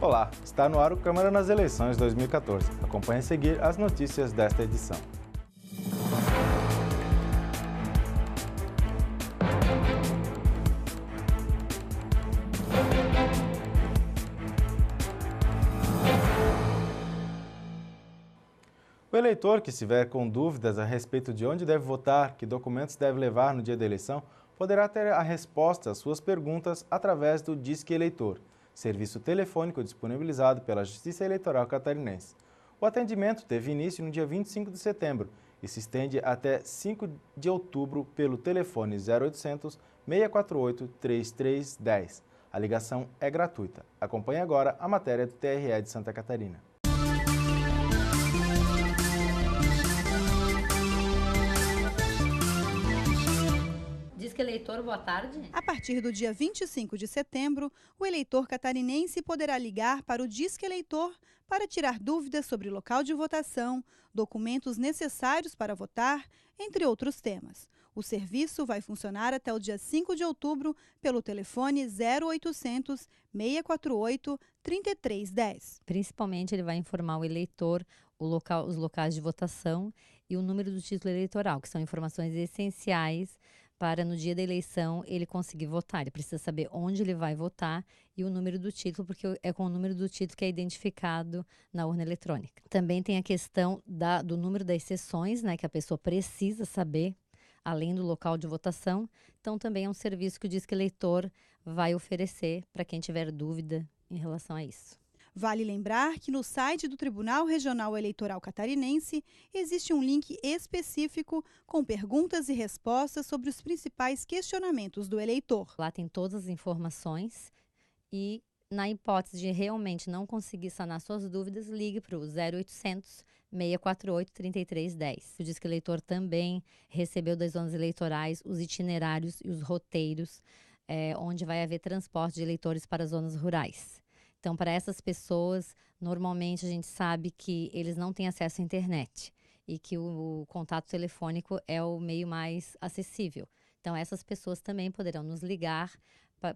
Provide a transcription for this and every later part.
Olá, está no ar o Câmara nas Eleições 2014. Acompanhe a seguir as notícias desta edição. O eleitor que estiver com dúvidas a respeito de onde deve votar, que documentos deve levar no dia da eleição, poderá ter a resposta às suas perguntas através do Disque Eleitor, serviço telefônico disponibilizado pela Justiça Eleitoral Catarinense. O atendimento teve início no dia 25 de setembro e se estende até 5 de outubro pelo telefone 0800 648 3310. A ligação é gratuita. Acompanhe agora a matéria do TRE de Santa Catarina. Disque Eleitor, boa tarde. A partir do dia 25 de setembro, o eleitor catarinense poderá ligar para o Disque Eleitor para tirar dúvidas sobre local de votação, documentos necessários para votar, entre outros temas. O serviço vai funcionar até o dia 5 de outubro pelo telefone 0800 648 3310. Principalmente ele vai informar o eleitor os locais de votação e o número do título eleitoral, que são informações essenciais para no dia da eleição ele conseguir votar. Ele precisa saber onde ele vai votar e o número do título, porque é com o número do título que é identificado na urna eletrônica. Também tem a questão do número das sessões, né, que a pessoa precisa saber, além do local de votação. Então também é um serviço que o Disque Eleitor vai oferecer para quem tiver dúvida em relação a isso. Vale lembrar que no site do Tribunal Regional Eleitoral Catarinense existe um link específico com perguntas e respostas sobre os principais questionamentos do eleitor. Lá tem todas as informações e, na hipótese de realmente não conseguir sanar suas dúvidas, ligue para o 0800 648 3310. O Disque Eleitor também recebeu das zonas eleitorais os itinerários e os roteiros, onde vai haver transporte de eleitores para as zonas rurais. Então, para essas pessoas, normalmente a gente sabe que eles não têm acesso à internet e que o contato telefônico é o meio mais acessível. Então, essas pessoas também poderão nos ligar,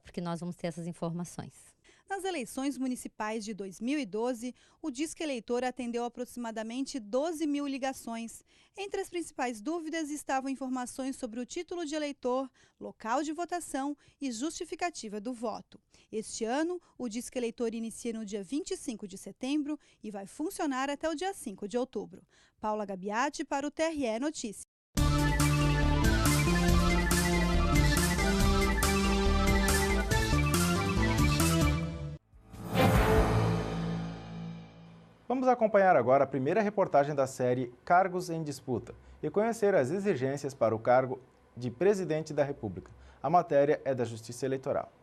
porque nós vamos ter essas informações. Nas eleições municipais de 2012, o Disque Eleitor atendeu aproximadamente 12 mil ligações. Entre as principais dúvidas estavam informações sobre o título de eleitor, local de votação e justificativa do voto. Este ano, o Disque Eleitor inicia no dia 25 de setembro e vai funcionar até o dia 5 de outubro. Paula Gabiati para o TRE Notícias. Vamos acompanhar agora a primeira reportagem da série Cargos em Disputa e conhecer as exigências para o cargo de Presidente da República. A matéria é da Justiça Eleitoral.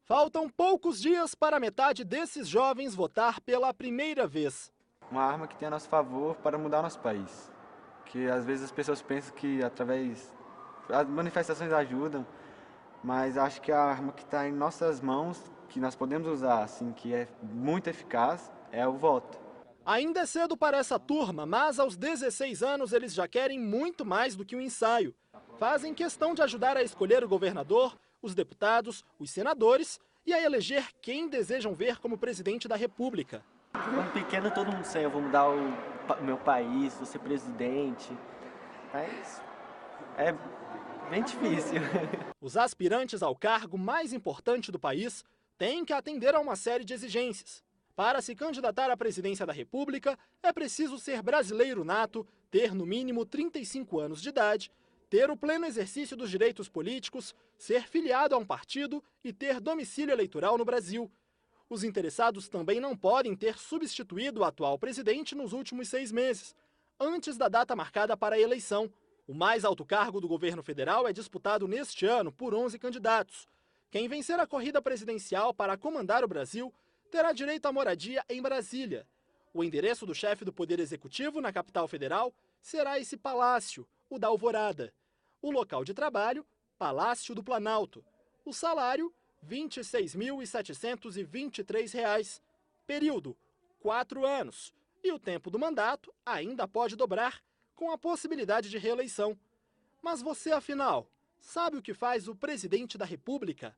Faltam poucos dias para metade desses jovens votar pela primeira vez. Uma arma que tem a nosso favor para mudar nosso país. Que às vezes as pessoas pensam que através das manifestações ajudam, mas acho que a arma que está em nossas mãos, que nós podemos usar, assim, que é muito eficaz, é o voto. Ainda é cedo para essa turma, mas aos 16 anos eles já querem muito mais do que um ensaio. Fazem questão de ajudar a escolher o governador, os deputados, os senadores e a eleger quem desejam ver como presidente da República. Como pequeno todo mundo sei, eu vou mudar o meu país, vou ser presidente, mas é bem difícil. Os aspirantes ao cargo mais importante do país têm que atender a uma série de exigências. Para se candidatar à presidência da República, é preciso ser brasileiro nato, ter no mínimo 35 anos de idade, ter o pleno exercício dos direitos políticos, ser filiado a um partido e ter domicílio eleitoral no Brasil. Os interessados também não podem ter substituído o atual presidente nos últimos 6 meses, antes da data marcada para a eleição. O mais alto cargo do governo federal é disputado neste ano por 11 candidatos. Quem vencer a corrida presidencial para comandar o Brasil terá direito à moradia em Brasília. O endereço do chefe do Poder Executivo na capital federal será esse palácio, o da Alvorada. O local de trabalho, Palácio do Planalto. O salário, R$ 26.723. Período, 4 anos. E o tempo do mandato ainda pode dobrar, com a possibilidade de reeleição. Mas você, afinal, Sabe o que faz o presidente da República?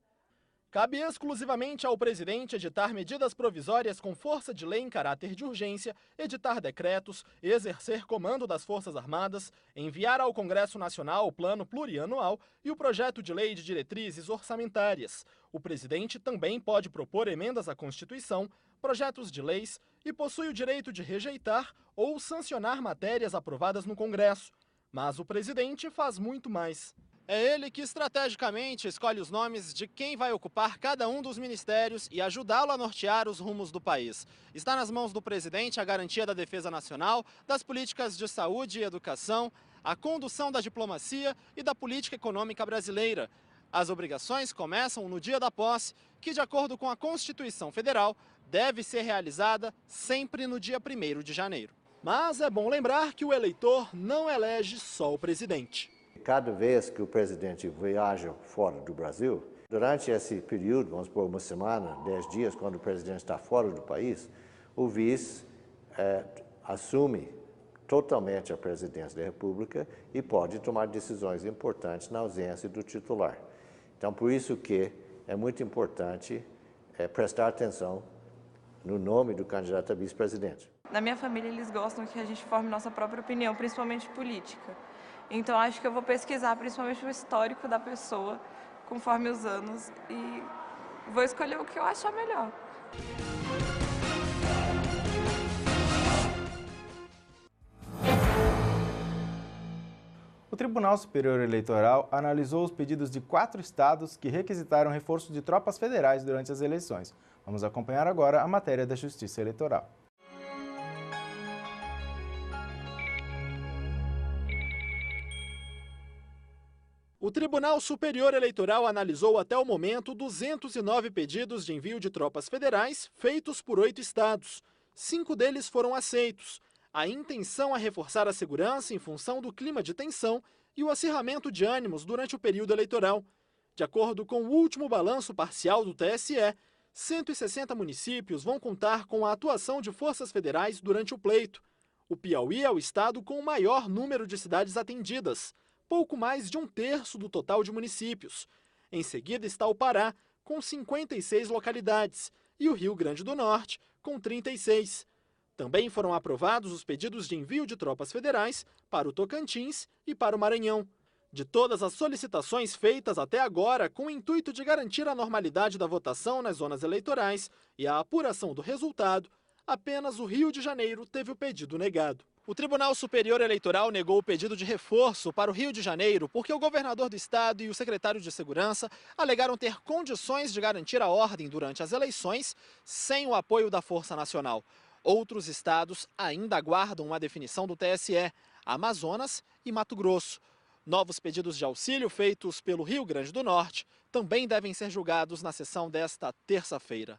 Cabe exclusivamente ao presidente editar medidas provisórias com força de lei em caráter de urgência, editar decretos, exercer comando das Forças Armadas, enviar ao Congresso Nacional o plano plurianual e o projeto de lei de diretrizes orçamentárias. O presidente também pode propor emendas à Constituição, projetos de leis e possui o direito de rejeitar ou sancionar matérias aprovadas no Congresso. Mas o presidente faz muito mais. É ele que estrategicamente escolhe os nomes de quem vai ocupar cada um dos ministérios e ajudá-lo a nortear os rumos do país. Está nas mãos do presidente a garantia da defesa nacional, das políticas de saúde e educação, a condução da diplomacia e da política econômica brasileira. As obrigações começam no dia da posse, que, de acordo com a Constituição Federal, deve ser realizada sempre no dia 1º de janeiro. Mas é bom lembrar que o eleitor não elege só o presidente. Cada vez que o presidente viaja fora do Brasil, durante esse período, vamos por uma semana, 10 dias, quando o presidente está fora do país, o vice assume totalmente a presidência da República e pode tomar decisões importantes na ausência do titular. Então, por isso que é muito importante prestar atenção no nome do candidato a vice-presidente. Na minha família, eles gostam que a gente forme nossa própria opinião, principalmente política. Então, acho que eu vou pesquisar principalmente o histórico da pessoa, conforme os anos, e vou escolher o que eu achar melhor. O Tribunal Superior Eleitoral analisou os pedidos de 4 estados que requisitaram reforço de tropas federais durante as eleições. Vamos acompanhar agora a matéria da Justiça Eleitoral. O Tribunal Superior Eleitoral analisou até o momento 209 pedidos de envio de tropas federais feitos por 8 estados. 5 deles foram aceitos. A intenção é reforçar a segurança em função do clima de tensão e o acirramento de ânimos durante o período eleitoral. De acordo com o último balanço parcial do TSE, 160 municípios vão contar com a atuação de forças federais durante o pleito. O Piauí é o estado com o maior número de cidades atendidas, pouco mais de 1/3 do total de municípios. Em seguida está o Pará, com 56 localidades, e o Rio Grande do Norte, com 36. Também foram aprovados os pedidos de envio de tropas federais para o Tocantins e para o Maranhão. De todas as solicitações feitas até agora, com o intuito de garantir a normalidade da votação nas zonas eleitorais e a apuração do resultado, apenas o Rio de Janeiro teve o pedido negado. O Tribunal Superior Eleitoral negou o pedido de reforço para o Rio de Janeiro porque o governador do estado e o secretário de Segurança alegaram ter condições de garantir a ordem durante as eleições sem o apoio da Força Nacional. Outros estados ainda aguardam uma definição do TSE, Amazonas e Mato Grosso. Novos pedidos de auxílio feitos pelo Rio Grande do Norte também devem ser julgados na sessão desta terça-feira.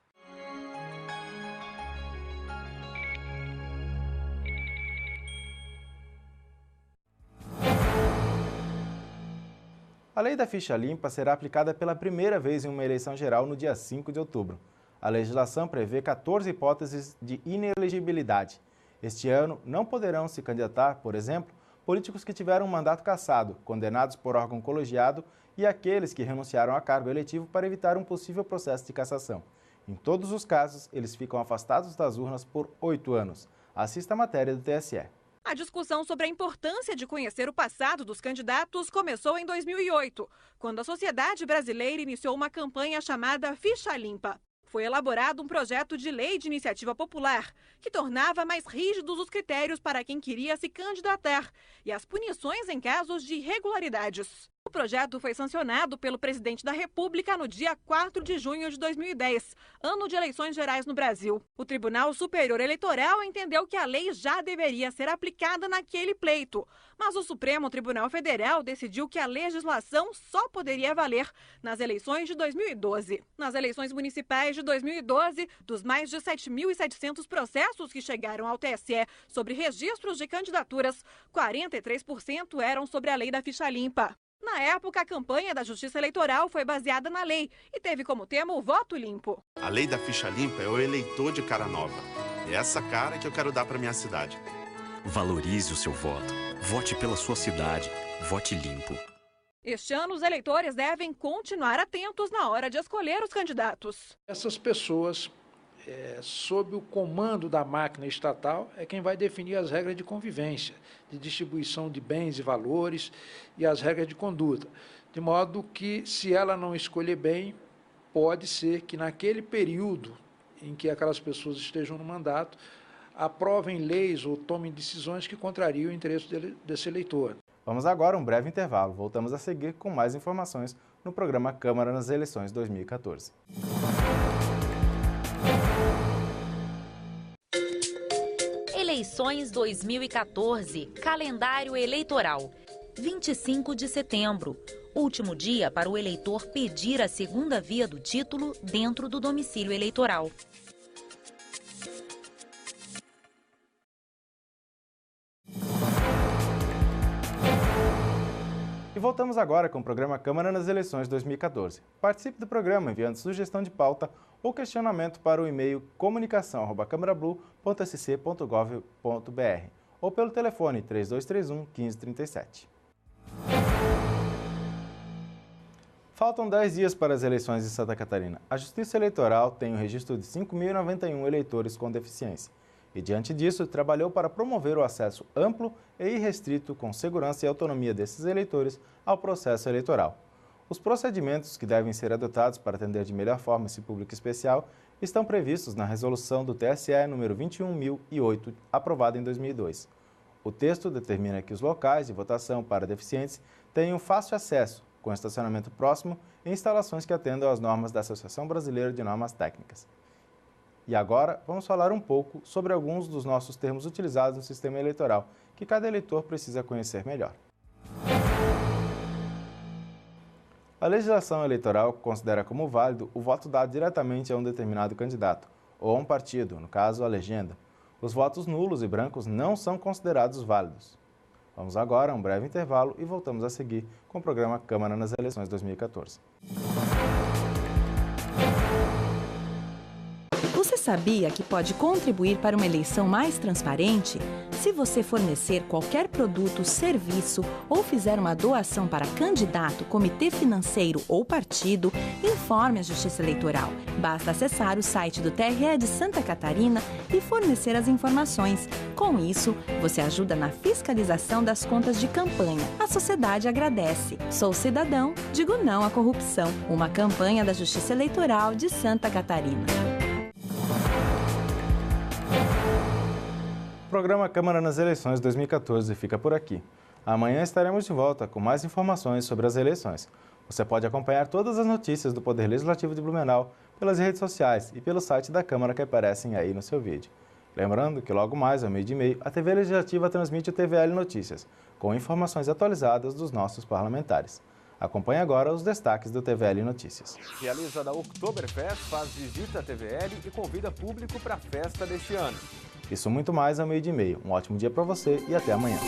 A lei da ficha limpa será aplicada pela primeira vez em uma eleição geral no dia 5 de outubro. A legislação prevê 14 hipóteses de inelegibilidade. Este ano, não poderão se candidatar, por exemplo, políticos que tiveram um mandato cassado, condenados por órgão colegiado e aqueles que renunciaram a cargo eletivo para evitar um possível processo de cassação. Em todos os casos, eles ficam afastados das urnas por 8 anos. Assista a matéria do TSE. A discussão sobre a importância de conhecer o passado dos candidatos começou em 2008, quando a sociedade brasileira iniciou uma campanha chamada Ficha Limpa. Foi elaborado um projeto de lei de iniciativa popular que tornava mais rígidos os critérios para quem queria se candidatar e as punições em casos de irregularidades. O projeto foi sancionado pelo presidente da República no dia 4 de junho de 2010, ano de eleições gerais no Brasil. O Tribunal Superior Eleitoral entendeu que a lei já deveria ser aplicada naquele pleito, mas o Supremo Tribunal Federal decidiu que a legislação só poderia valer nas eleições de 2012. Nas eleições municipais de 2012, dos mais de 7.700 processos que chegaram ao TSE sobre registros de candidaturas, 43% eram sobre a lei da ficha limpa. Na época, a campanha da Justiça Eleitoral foi baseada na lei e teve como tema o voto limpo. A lei da ficha limpa é o eleitor de cara nova. É essa cara que eu quero dar para minha cidade. Valorize o seu voto. Vote pela sua cidade. Vote limpo. Este ano, os eleitores devem continuar atentos na hora de escolher os candidatos. Essas pessoas, sob o comando da máquina estatal, é quem vai definir as regras de convivência, de distribuição de bens e valores e as regras de conduta. De modo que, se ela não escolher bem, pode ser que naquele período em que aquelas pessoas estejam no mandato, aprovem leis ou tomem decisões que contrariam o interesse desse eleitor. Vamos agora a um breve intervalo. Voltamos a seguir com mais informações no programa Câmara nas Eleições 2014. Eleições 2014, calendário eleitoral. 25 de setembro, último dia para o eleitor pedir a segunda via do título dentro do domicílio eleitoral. E voltamos agora com o programa Câmara nas Eleições 2014. Participe do programa enviando sugestão de pauta ou questionamento para o e-mail comunicação@câmarablu.sc.gov.br ou pelo telefone 3231 1537. Faltam 10 dias para as eleições em Santa Catarina. A Justiça Eleitoral tem um registro de 5.091 eleitores com deficiência e, diante disso, trabalhou para promover o acesso amplo e irrestrito, com segurança e autonomia desses eleitores, ao processo eleitoral. Os procedimentos que devem ser adotados para atender de melhor forma esse público especial estão previstos na resolução do TSE número 21.008, aprovada em 2002. O texto determina que os locais de votação para deficientes tenham fácil acesso, com estacionamento próximo e instalações que atendam às normas da Associação Brasileira de Normas Técnicas. E agora, vamos falar um pouco sobre alguns dos nossos termos utilizados no sistema eleitoral, que cada eleitor precisa conhecer melhor. A legislação eleitoral considera como válido o voto dado diretamente a um determinado candidato, ou a um partido, no caso, a legenda. Os votos nulos e brancos não são considerados válidos. Vamos agora a um breve intervalo e voltamos a seguir com o programa Câmara nas Eleições 2014. Você sabia que pode contribuir para uma eleição mais transparente? Se você fornecer qualquer produto, serviço ou fizer uma doação para candidato, comitê financeiro ou partido, informe a Justiça Eleitoral. Basta acessar o site do TRE de Santa Catarina e fornecer as informações. Com isso, você ajuda na fiscalização das contas de campanha. A sociedade agradece. Sou cidadão, digo não à corrupção. Uma campanha da Justiça Eleitoral de Santa Catarina. O programa Câmara nas Eleições 2014 fica por aqui. Amanhã estaremos de volta com mais informações sobre as eleições. Você pode acompanhar todas as notícias do Poder Legislativo de Blumenau pelas redes sociais e pelo site da Câmara que aparecem aí no seu vídeo. Lembrando que logo mais, ao 12h30, a TV Legislativa transmite o TVL Notícias, com informações atualizadas dos nossos parlamentares. Acompanhe agora os destaques do TVL Notícias. Realiza da Oktoberfest, faz visita à TVL e convida público para a festa deste ano. Isso muito mais ao 12h30. Um ótimo dia para você e até amanhã.